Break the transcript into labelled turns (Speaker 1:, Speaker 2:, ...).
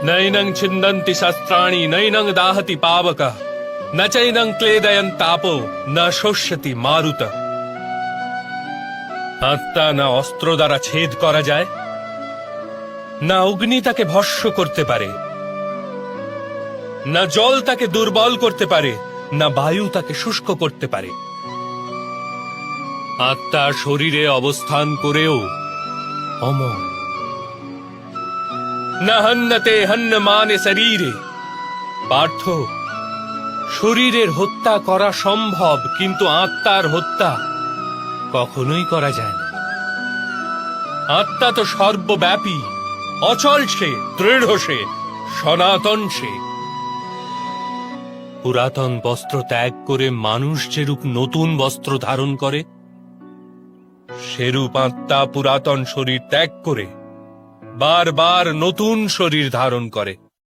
Speaker 1: নৈনং ছিন্দন্তি শস্ত্রাণি নৈনং দাহতি পাবক ন চৈনং ক্লেদয়ন তাপো ন শোষ্যতি মারুত। আত্মা না অস্ত্র দ্বারা ছেদ করা যায়, না অগ্নি তাকে ভস্ম করতে পারে, না জল তাকে দুর্বল করতে পারে, না বায়ু তাকে শুষ্ক করতে পারে। আত্মা শরীরে অবস্থান করেও অমর। না হন্যতে হন্যমানে শরীরে। পার্থ, শরীরের হত্যা করা সম্ভব, কিন্তু আত্মার হত্যা কখনোই করা যায় না। আত্মা তো সর্বব্যাপী, অচল সে, দৃঢ় সে, সনাতন সে। পুরাতন বস্ত্র ত্যাগ করে মানুষ যেরূপ নতুন বস্ত্র ধারণ করে, সেরূপ আত্মা পুরাতন শরীর ত্যাগ করে বারবার নতুন শরীর ধারণ করে।